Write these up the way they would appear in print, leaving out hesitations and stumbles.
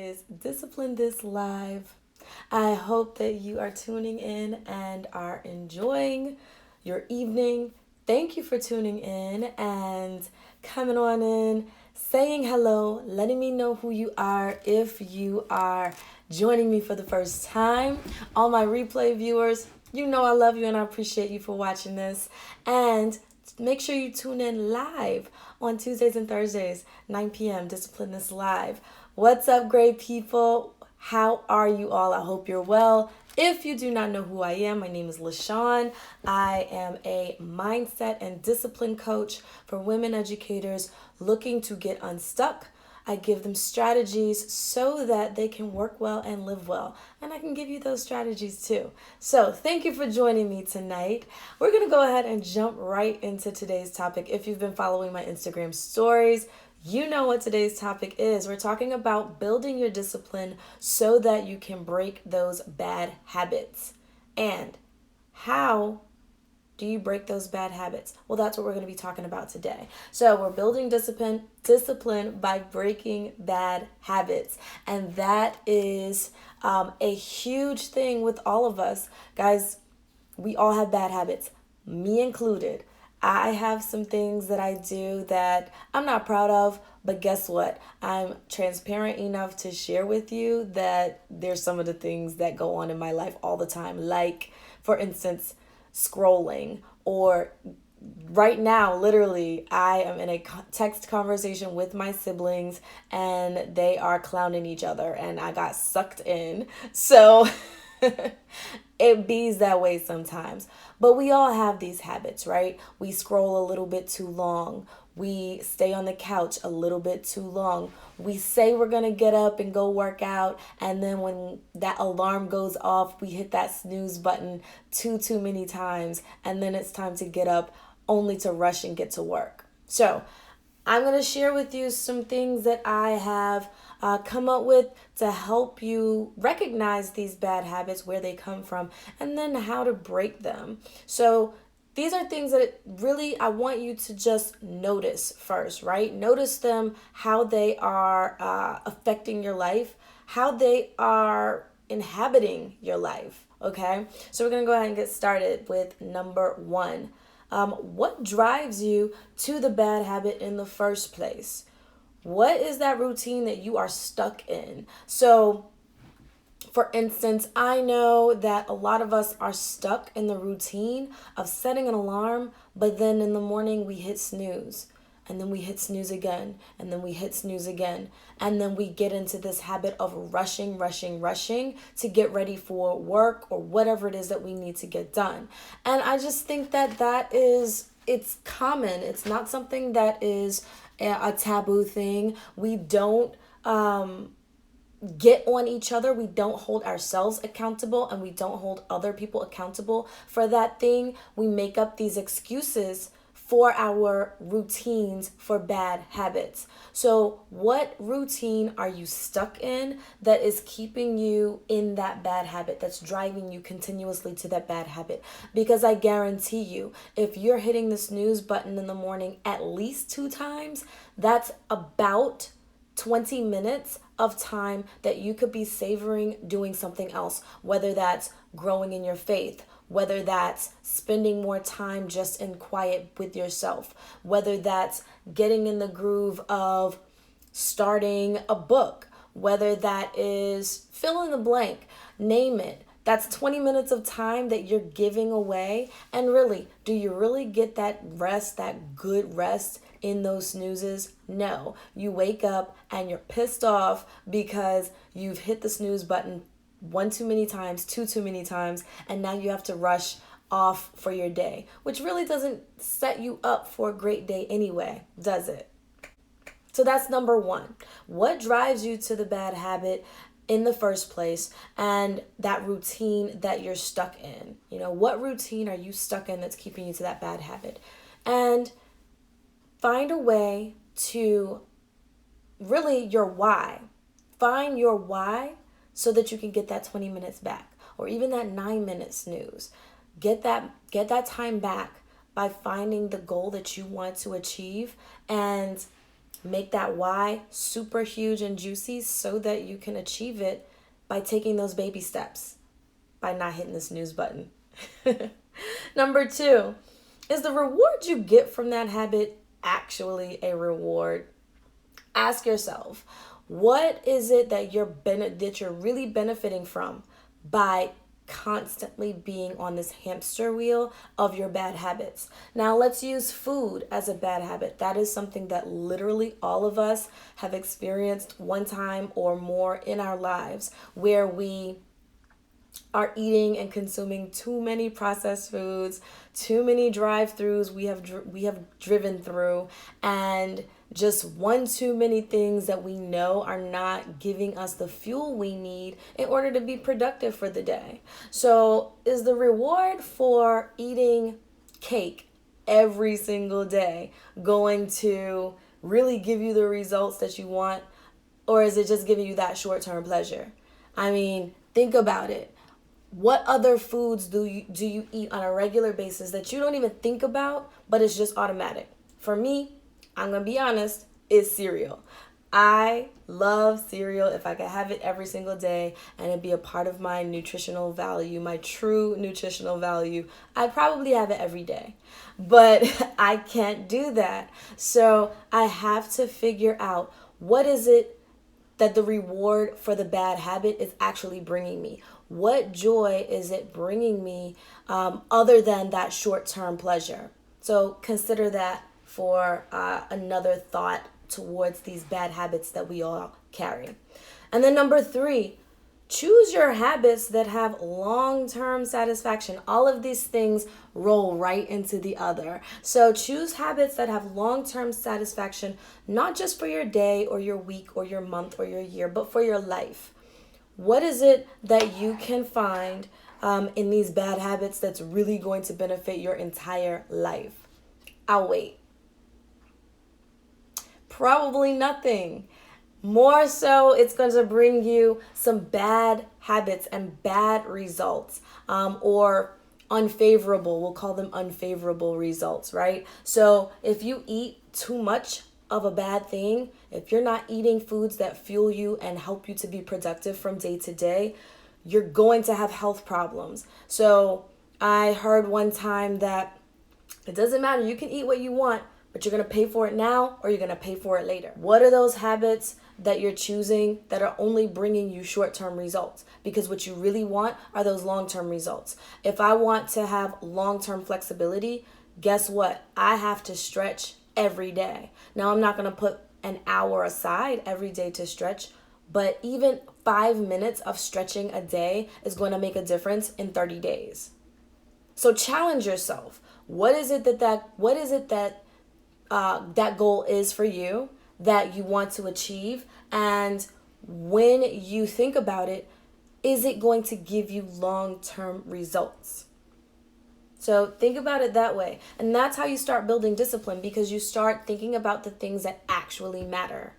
is Discipline This Live. I hope that you are tuning in and are enjoying your evening. Thank you for tuning in and coming on in, saying hello, letting me know who you are if you are joining me for the first time. All my replay viewers, you know I love you and I appreciate you for watching this. And make sure you tune in live on Tuesdays and Thursdays, 9 p.m. Discipline This Live. What's up, great people? How are you all? I hope you're well. If you do not know who I am, my name is LaShawn. I am a mindset and discipline coach for women educators looking to get unstuck. I give them strategies so that they can work well and live well. And I can give you those strategies too. So thank you for joining me tonight. We're going to go ahead and jump right into today's topic. If you've been following my Instagram stories, you know what today's topic is. We're talking about building your discipline so that you can break those bad habits. And how do you break those bad habits? Well, that's what we're going to be talking about today. So we're building discipline by breaking bad habits. And that is a huge thing with all of us. Guys, we all have bad habits, me included. I have some things that I do that I'm not proud of, but guess what? I'm transparent enough to share with you that there's some of the things that go on in my life all the time. Like, for instance, scrolling, or right now, literally, I am in a text conversation with my siblings and they are clowning each other and I got sucked in. So it bees that way sometimes. But we all have these habits, right? We scroll a little bit too long. We stay on the couch a little bit too long. We say we're going to get up and go work out. And then when that alarm goes off, we hit that snooze button too many times. And then it's time to get up only to rush and get to work. So I'm going to share with you some things that I have come up with to help you recognize these bad habits, where they come from, and then how to break them. So these are things that really I want you to just notice first, right? Notice them, how they are affecting your life, how they are inhabiting your life, okay? So we're going to go ahead and get started with number one. What drives you to the bad habit in the first place? What is that routine that you are stuck in? So, for instance, I know that a lot of us are stuck in the routine of setting an alarm, but then in the morning we hit snooze. And then we hit snooze again, and then we hit snooze again. And then we get into this habit of rushing to get ready for work or whatever it is that we need to get done. And I just think that it's common. It's not something that is a taboo thing. We don't get on each other. We don't hold ourselves accountable, and we don't hold other people accountable for that thing. We make up these excuses for our routines for bad habits. So what routine are you stuck in that is keeping you in that bad habit, that's driving you continuously to that bad habit? Because I guarantee you, if you're hitting the snooze button in the morning at least 2 times, that's about 20 minutes of time that you could be savoring doing something else, whether that's growing in your faith, whether that's spending more time just in quiet with yourself, whether that's getting in the groove of starting a book, whether that is fill in the blank, name it. That's 20 minutes of time that you're giving away. And really, do you really get that rest, that good rest in those snoozes? No. You wake up and you're pissed off because you've hit the snooze button 1 too many times, 2 too many times, and now you have to rush off for your day, which really doesn't set you up for a great day anyway, does it? So that's number one. What drives you to the bad habit in the first place, and that routine that you're stuck in? You know, what routine are you stuck in that's keeping you to that bad habit? And find a way to really your why. Find your why so that you can get that 20 minutes back, or even that 9-minute snooze. Get that time back by finding the goal that you want to achieve and Make that why super huge and juicy so that you can achieve it by taking those baby steps, by not hitting the snooze button. Number 2, is the reward you get from that habit actually a reward? Ask yourself, what is it that you're really benefiting from by constantly being on this hamster wheel of your bad habits? Now let's use food as a bad habit. That is something that literally all of us have experienced one time or more in our lives, where we are eating and consuming too many processed foods, too many drive-throughs we have driven through, and just one too many things that we know are not giving us the fuel we need in order to be productive for the day. So, is the reward for eating cake every single day going to really give you the results that you want, or is it just giving you that short-term pleasure? I mean, think about it. What other foods do you eat on a regular basis that you don't even think about, but it's just automatic? For me, I'm going to be honest, it's cereal. I love cereal. If I could have it every single day and it be a part of my nutritional value, my true nutritional value, I'd probably have it every day. But I can't do that. So I have to figure out, what is it that the reward for the bad habit is actually bringing me? What joy is it bringing me other than that short-term pleasure? So consider that for another thought towards these bad habits that we all carry. And then number 3, choose your habits that have long-term satisfaction. All of these things roll right into the other. So choose habits that have long-term satisfaction, not just for your day or your week or your month or your year, but for your life. What is it that you can find in these bad habits that's really going to benefit your entire life? I'll wait. Probably nothing. More so, it's going to bring you some bad habits and bad results, or unfavorable. We'll call them unfavorable results, right? So if you eat too much of a bad thing, if you're not eating foods that fuel you and help you to be productive from day to day, you're going to have health problems. So I heard one time that it doesn't matter. You can eat what you want, but you're going to pay for it now or you're going to pay for it later. What are those habits that you're choosing that are only bringing you short-term results? Because what you really want are those long-term results. If I want to have long-term flexibility, guess what? I have to stretch every day. Now, I'm not going to put an hour aside every day to stretch, but even 5 minutes of stretching a day is going to make a difference in 30 days. So challenge yourself. What is it that goal is for you that you want to achieve? And when you think about it, is it going to give you long-term results? So think about it that way. And that's how you start building discipline, because you start thinking about the things that actually matter.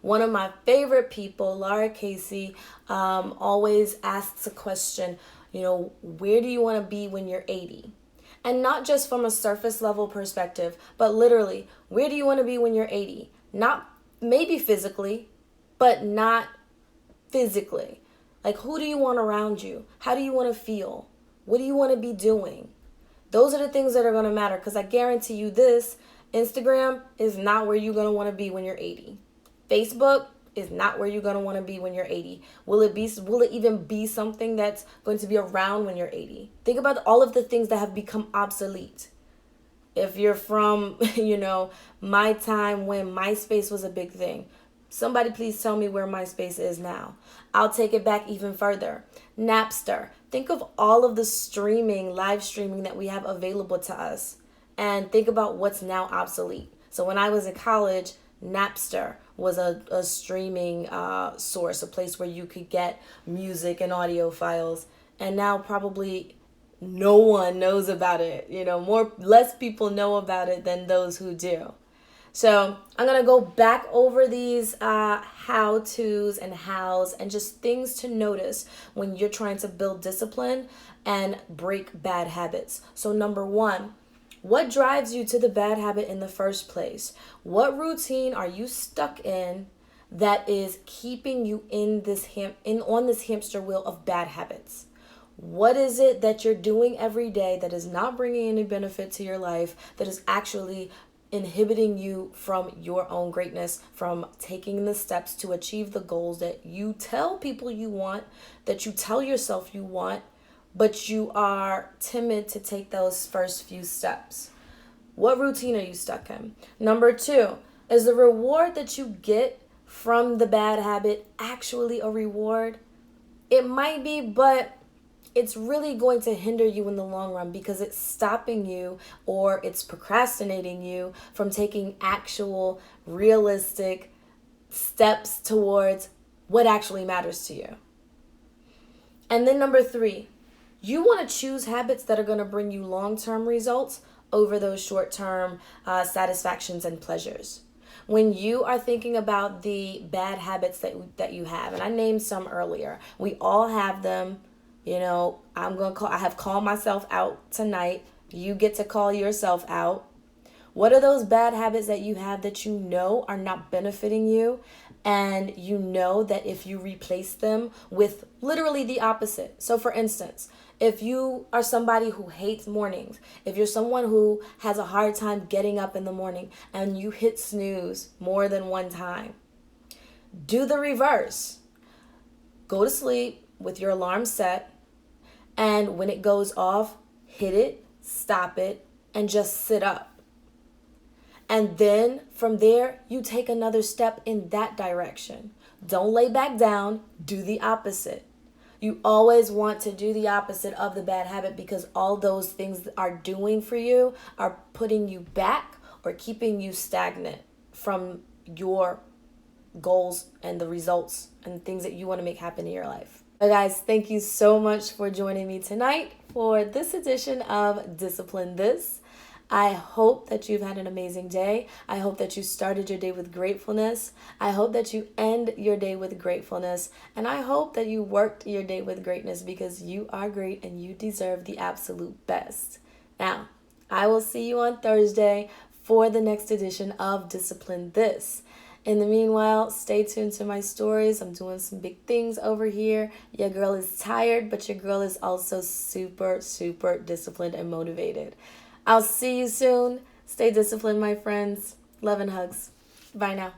One of my favorite people, Lara Casey, always asks a question, where do you want to be when you're 80? And not just from a surface level perspective, but literally, where do you want to be when you're 80? Not maybe physically, but not physically. Like, who do you want around you? How do you want to feel? What do you want to be doing? Those are the things that are going to matter, because I guarantee you this, Instagram is not where you're going to want to be when you're 80. Facebook is not where you're going to want to be when you're 80. Will it even be something that's going to be around when you're 80? Think about all of the things that have become obsolete. If you're from, my time when MySpace was a big thing, somebody please tell me where MySpace is now. I'll take it back even further. Napster. Think of all of the live streaming that we have available to us, and think about what's now obsolete. So when I was in college, Napster was a streaming source, a place where you could get music and audio files. And now probably no one knows about it. Less people know about it than those who do. So I'm going to go back over these how-tos and hows and just things to notice when you're trying to build discipline and break bad habits. So number 1, What drives you to the bad habit in the first place? What routine are you stuck in that is keeping you in on this hamster wheel of bad habits? What is it that you're doing every day that is not bringing any benefit to your life, that is actually inhibiting you from your own greatness, from taking the steps to achieve the goals that you tell people you want, that you tell yourself you want, but you are timid to take those first few steps? What routine are you stuck in? Number 2, is the reward that you get from the bad habit actually a reward? It might be, but it's really going to hinder you in the long run because it's stopping you, or it's procrastinating you from taking actual realistic steps towards what actually matters to you. And then number 3, you want to choose habits that are going to bring you long-term results over those short-term satisfactions and pleasures. When you are thinking about the bad habits that you have, and I named some earlier, we all have them. You know, I have called myself out tonight. You get to call yourself out. What are those bad habits that you have that you know are not benefiting you? And you know that if you replace them with literally the opposite. So for instance, if you are somebody who hates mornings, if you're someone who has a hard time getting up in the morning and you hit snooze more than one time, do the reverse. Go to sleep with your alarm set, and when it goes off, hit it, stop it, and just sit up. And then from there, you take another step in that direction. Don't lay back down, do the opposite. You always want to do the opposite of the bad habit, because all those things are doing for you are putting you back or keeping you stagnant from your goals and the results and things that you want to make happen in your life. But guys, thank you so much for joining me tonight for this edition of Discipline This. I hope that you've had an amazing day. I hope that you started your day with gratefulness. I hope that you end your day with gratefulness. And I hope that you worked your day with greatness, because you are great and you deserve the absolute best. Now, I will see you on Thursday for the next edition of Discipline This. In the meanwhile, stay tuned to my stories. I'm doing some big things over here. Your girl is tired, but your girl is also super, super disciplined and motivated. I'll see you soon. Stay disciplined, my friends. Love and hugs. Bye now.